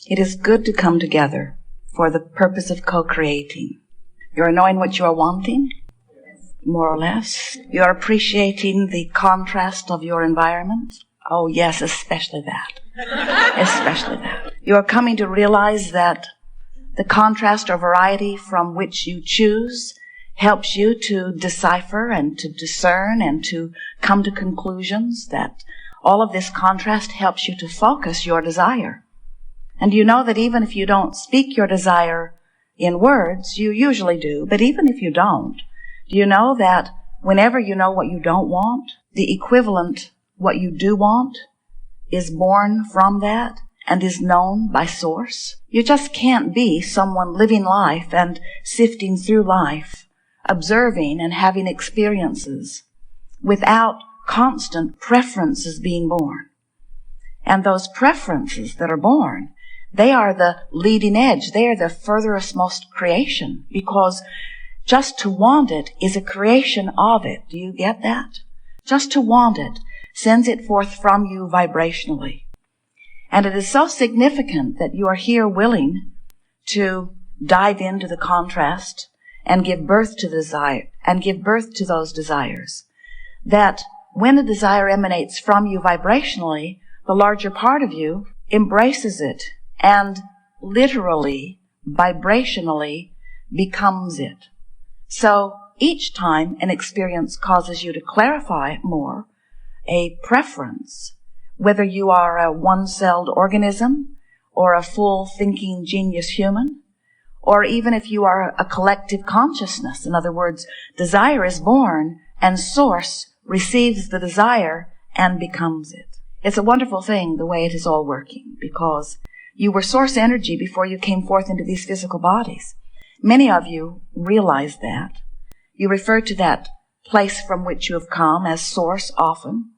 It is good to come together for the purpose of co-creating. You're knowing what you are wanting, more or less. You're appreciating the contrast of your environment. Oh yes, especially that. Especially that. You are coming to realize that the contrast or variety from which you choose helps you to decipher and to discern and to come to conclusions. That all of this contrast helps you to focus your desire. And you know that even if you don't speak your desire in words, you usually do, but even if you don't, do you know that whenever you know what you don't want, the equivalent, what you do want, is born from that and is known by source? You just can't be someone living life and sifting through life, observing and having experiences without constant preferences being born. And those preferences that are born, they are the leading edge. They are the furthest most creation, because just to want it is a creation of it. Do you get that? Just to want it sends it forth from you vibrationally. And it is so significant that you are here willing to dive into the contrast and give birth to the desire and give birth to those desires. That when a desire emanates from you vibrationally, the larger part of you embraces it and literally, vibrationally becomes it. So each time an experience causes you to clarify more a preference, whether you are a one-celled organism or a full thinking genius human, or even if you are a collective consciousness. In other words, desire is born and source receives the desire and becomes it. It's a wonderful thing the way it is all working, because you were source energy before you came forth into these physical bodies. Many of you realize that. You refer to that place from which you have come as source often.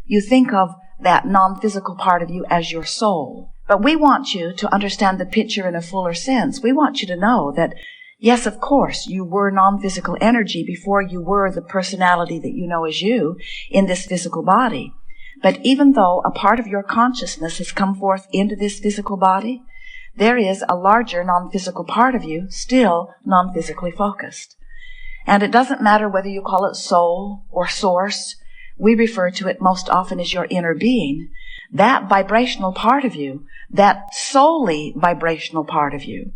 You think of that non-physical part of you as your soul. But we want you to understand the picture in a fuller sense. We want you to know that, yes, of course, you were non-physical energy before you were the personality that you know as you in this physical body. But even though a part of your consciousness has come forth into this physical body, there is a larger non-physical part of you still non-physically focused. And it doesn't matter whether you call it soul or source. We refer to it most often as your inner being. That vibrational part of you, that solely vibrational part of you,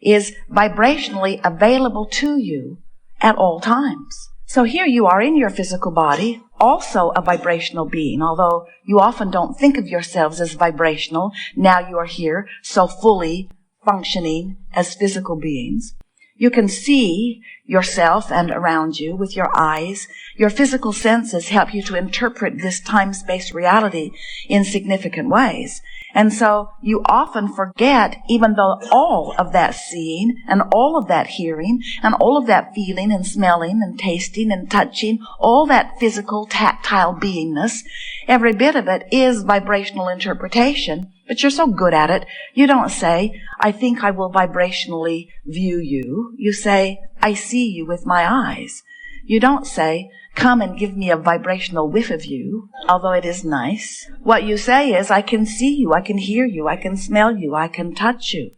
is vibrationally available to you at all times. So here you are in your physical body, also a vibrational being, although you often don't think of yourselves as vibrational. Now you are here so fully functioning as physical beings. You can see yourself and around you with your eyes. Your physical senses help you to interpret this time-space reality in significant ways. And so you often forget, even though all of that seeing and all of that hearing and all of that feeling and smelling and tasting and touching, all that physical tactile beingness, every bit of it is vibrational interpretation. But you're so good at it, you don't say, I think I will vibrationally view you. You say, I see you with my eyes. You don't say, come and give me a vibrational whiff of you, although it is nice. What you say is, I can see you, I can hear you, I can smell you, I can touch you,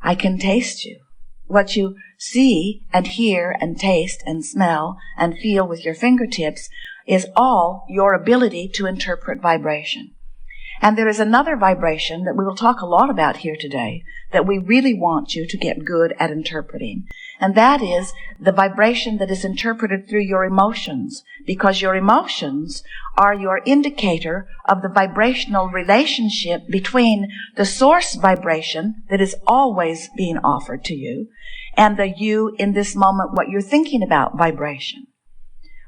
I can taste you. What you see and hear and taste and smell and feel with your fingertips is all your ability to interpret vibration. And there is another vibration that we will talk a lot about here today that we really want you to get good at interpreting. And that is the vibration that is interpreted through your emotions, because your emotions are your indicator of the vibrational relationship between the source vibration that is always being offered to you and the you in this moment, what you're thinking about vibration.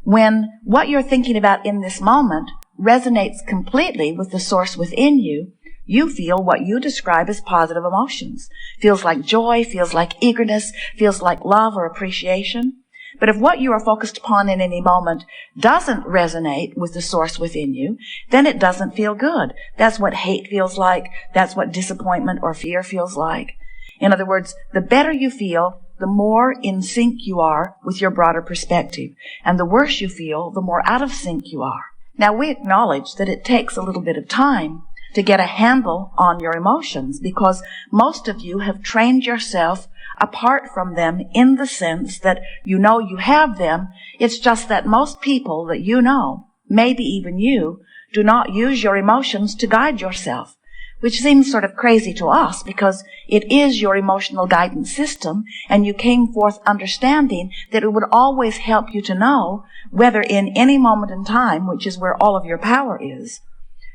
When what you're thinking about in this moment resonates completely with the source within you, you feel what you describe as positive emotions. Feels like joy, feels like eagerness, feels like love or appreciation. But if what you are focused upon in any moment doesn't resonate with the source within you, then it doesn't feel good. That's what hate feels like. That's what disappointment or fear feels like. In other words, the better you feel, the more in sync you are with your broader perspective. And the worse you feel, the more out of sync you are. Now, we acknowledge that it takes a little bit of time to get a handle on your emotions, because most of you have trained yourself apart from them in the sense that you know you have them. It's just that most people that you know, maybe even you, do not use your emotions to guide yourself, which seems sort of crazy to us because it is your emotional guidance system, and you came forth understanding that it would always help you to know whether in any moment in time, which is where all of your power is,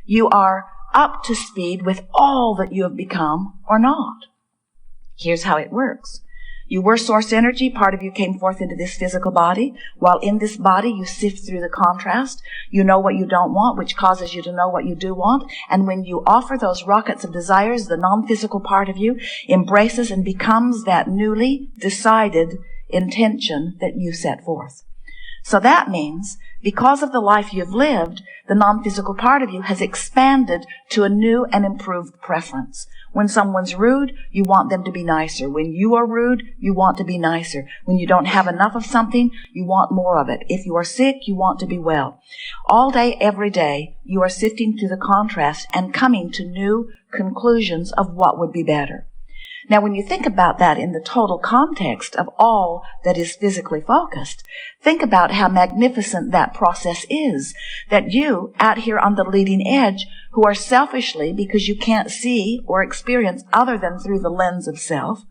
you are up to speed with all that you have become or not. Here's how it works. You were source energy. Part of you came forth into this physical body. While in this body, you sift through the contrast. You know what you don't want, which causes you to know what you do want. And when you offer those rockets of desires, the non-physical part of you embraces and becomes that newly decided intention that you set forth. So that means, because of the life you've lived, the non-physical part of you has expanded to a new and improved preference. When someone's rude, you want them to be nicer. When you are rude, you want to be nicer. When you don't have enough of something, you want more of it. If you are sick, you want to be well. All day, every day, you are sifting through the contrast and coming to new conclusions of what would be better. Now, when you think about that in the total context of all that is physically focused, think about how magnificent that process is, that you, out here on the leading edge, who are selfishly, because you can't see or experience other than through the lens of self,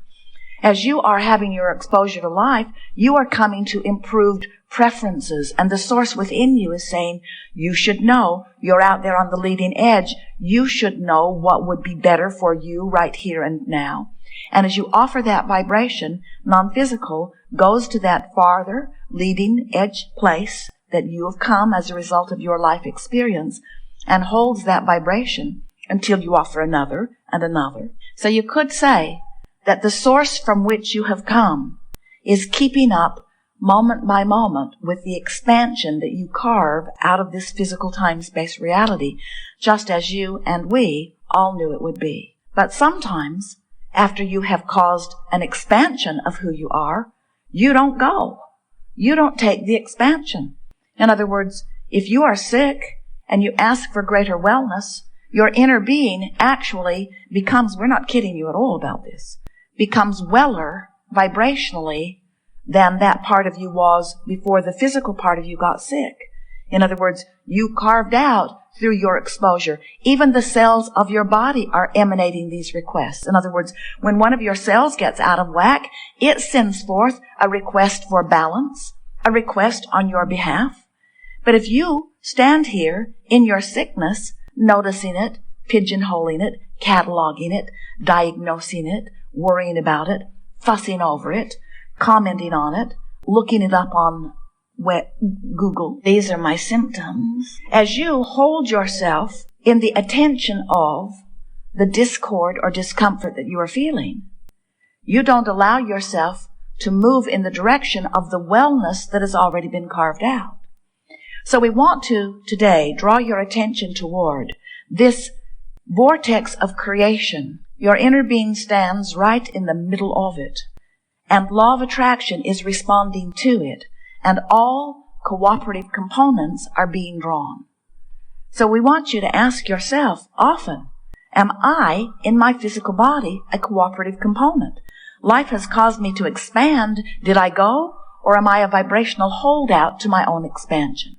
as you are having your exposure to life, you are coming to improved preferences, and the source within you is saying, you should know, you're out there on the leading edge, you should know what would be better for you right here and now. And as you offer that vibration, non-physical goes to that farther leading edge place that you have come as a result of your life experience and holds that vibration until you offer another and another. So you could say that the source from which you have come is keeping up moment by moment with the expansion that you carve out of this physical time-space reality, just as you and we all knew it would be. But sometimes, after you have caused an expansion of who you are, you don't go. You don't take the expansion. In other words, if you are sick and you ask for greater wellness, your inner being actually becomes, we're not kidding you at all about this, becomes weller vibrationally than that part of you was before the physical part of you got sick. In other words, you carved out through your exposure. Even the cells of your body are emanating these requests. In other words, when one of your cells gets out of whack, it sends forth a request for balance, a request on your behalf. But if you stand here in your sickness, noticing it, pigeonholing it, cataloging it, diagnosing it, worrying about it, fussing over it, commenting on it, looking it up on Google, these are my symptoms. As you hold yourself in the attention of the discord or discomfort that you are feeling, you don't allow yourself to move in the direction of the wellness that has already been carved out. So we want to today draw your attention toward this vortex of creation. Your inner being stands right in the middle of it, and law of attraction is responding to it. And all cooperative components are being drawn. So we want you to ask yourself often, am I, in my physical body, a cooperative component? Life has caused me to expand. Did I go? Or am I a vibrational holdout to my own expansion?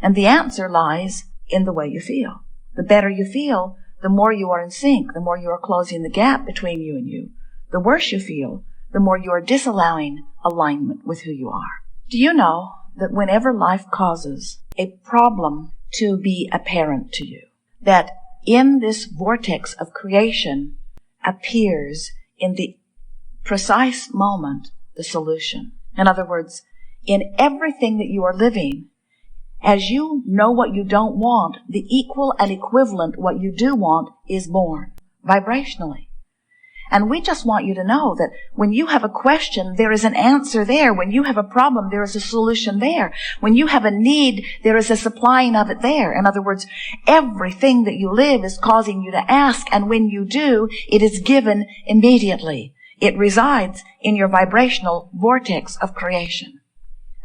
And the answer lies in the way you feel. The better you feel, the more you are in sync, the more you are closing the gap between you and you. The worse you feel, the more you are disallowing alignment with who you are. Do you know that whenever life causes a problem to be apparent to you, that in this vortex of creation appears in the precise moment the solution? In other words, in everything that you are living, as you know what you don't want, the equal and equivalent what you do want is born vibrationally. And we just want you to know that when you have a question, there is an answer there. When you have a problem, there is a solution there. When you have a need, there is a supplying of it there. In other words, everything that you live is causing you to ask, and when you do, it is given immediately. It resides in your vibrational vortex of creation.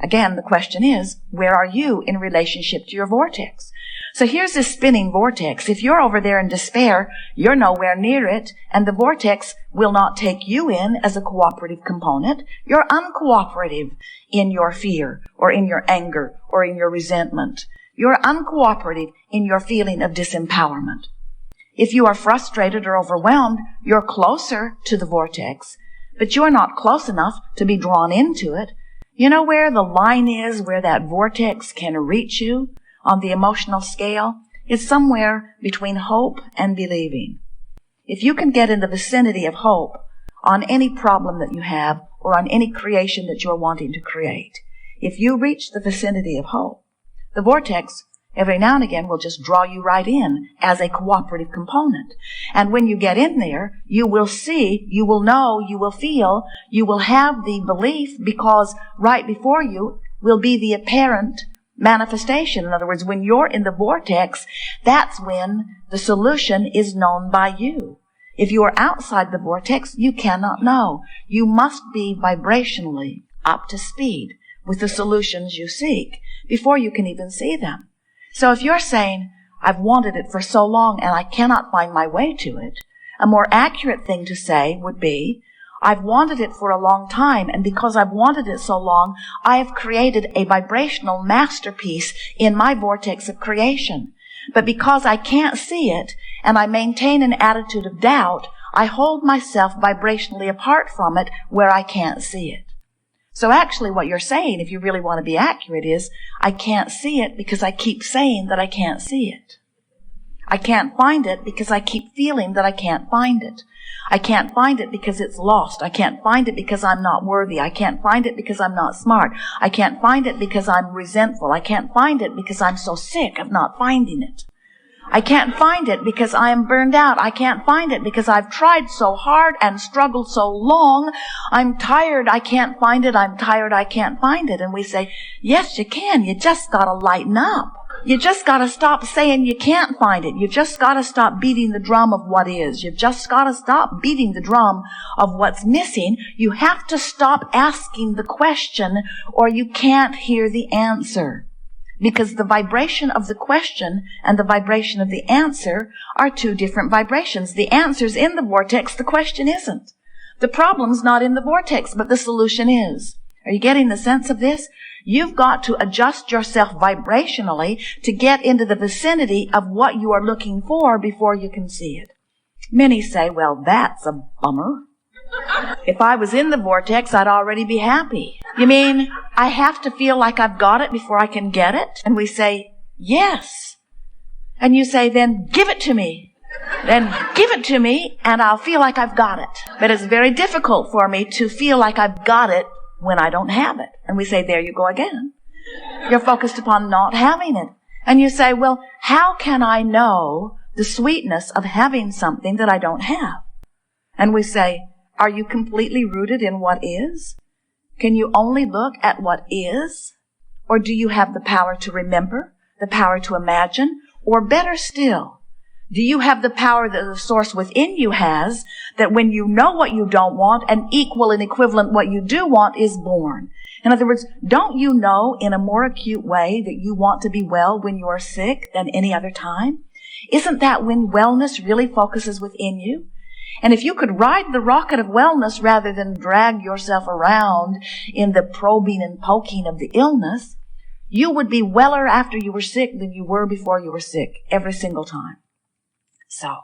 Again, the question is, where are you in relationship to your vortex? So here's this spinning vortex. If you're over there in despair, you're nowhere near it, and the vortex will not take you in as a cooperative component. You're uncooperative in your fear, or in your anger, or in your resentment. You're uncooperative in your feeling of disempowerment. If you are frustrated or overwhelmed, you're closer to the vortex, but you're not close enough to be drawn into it. You know where the line is where that vortex can reach you on the emotional scale? It's somewhere between hope and believing. If you can get in the vicinity of hope on any problem that you have or on any creation that you're wanting to create, if you reach the vicinity of hope, the vortex every now and again will just draw you right in as a cooperative component. And when you get in there, you will see, you will know, you will feel, you will have the belief, because right before you will be the apparent manifestation. In other words, when you're in the vortex, that's when the solution is known by you. If you are outside the vortex, you cannot know. You must be vibrationally up to speed with the solutions you seek before you can even see them. So if you're saying, I've wanted it for so long and I cannot find my way to it, a more accurate thing to say would be, I've wanted it for a long time, and because I've wanted it so long, I have created a vibrational masterpiece in my vortex of creation. But because I can't see it, and I maintain an attitude of doubt, I hold myself vibrationally apart from it where I can't see it. So actually what you're saying, if you really want to be accurate, is, I can't see it because I keep saying that I can't see it. I can't find it because I keep feeling that I can't find it. I can't find it because it's lost. I can't find it because I'm not worthy. I can't find it because I'm not smart. I can't find it because I'm resentful. I can't find it because I'm so sick of not finding it. I can't find it because I am burned out. I can't find it because I've tried so hard and struggled so long. I'm tired. I can't find it. I'm tired. I can't find it. And we say, yes, you can. You just got to lighten up. You just got to stop saying you can't find it. You just got to stop beating the drum of what is. You've just got to stop beating the drum of what's missing. You have to stop asking the question, or you can't hear the answer. Because the vibration of the question and the vibration of the answer are two different vibrations. The answer's in the vortex, the question isn't. The problem's not in the vortex, but the solution is. Are you getting the sense of this? You've got to adjust yourself vibrationally to get into the vicinity of what you are looking for before you can see it. Many say, well, that's a bummer. If I was in the vortex, I'd already be happy. You mean I have to feel like I've got it before I can get it? And we say, yes. And you say, then give it to me. Then give it to me and I'll feel like I've got it. But it's very difficult for me to feel like I've got it when I don't have it. And we say, there you go again. You're focused upon not having it. And you say, well, how can I know the sweetness of having something that I don't have? And we say, are you completely rooted in what is? Can you only look at what is? Or do you have the power to remember, the power to imagine, or better still, do you have the power that the source within you has, that when you know what you don't want, an equal and equivalent what you do want is born? In other words, don't you know in a more acute way that you want to be well when you are sick than any other time? Isn't that when wellness really focuses within you? And if you could ride the rocket of wellness rather than drag yourself around in the probing and poking of the illness, you would be weller after you were sick than you were before you were sick, every single time. So,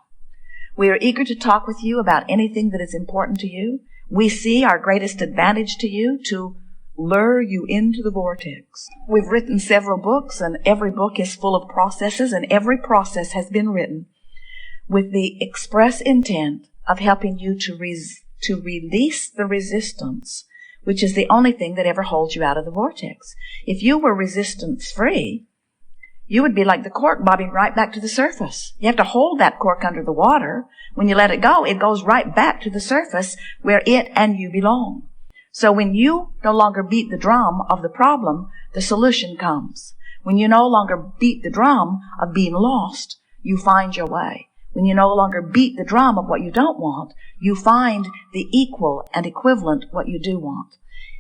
we are eager to talk with you about anything that is important to you. We see our greatest advantage to you to lure you into the vortex. We've written several books, and every book is full of processes, and every process has been written with the express intent of helping you to release the resistance, which is the only thing that ever holds you out of the vortex. If you were resistance-free, you would be like the cork bobbing right back to the surface. You have to hold that cork under the water. When you let it goes right back to the surface where it and you belong. So when you no longer beat the drum of the problem, the solution comes. When you no longer beat the drum of being lost, you find your way. When you no longer beat the drum of what you don't want, you find the equal and equivalent what you do want.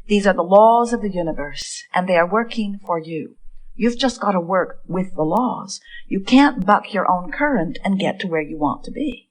These are the laws of the universe, and they are working for you. You've just got to work with the laws. You can't buck your own current and get to where you want to be.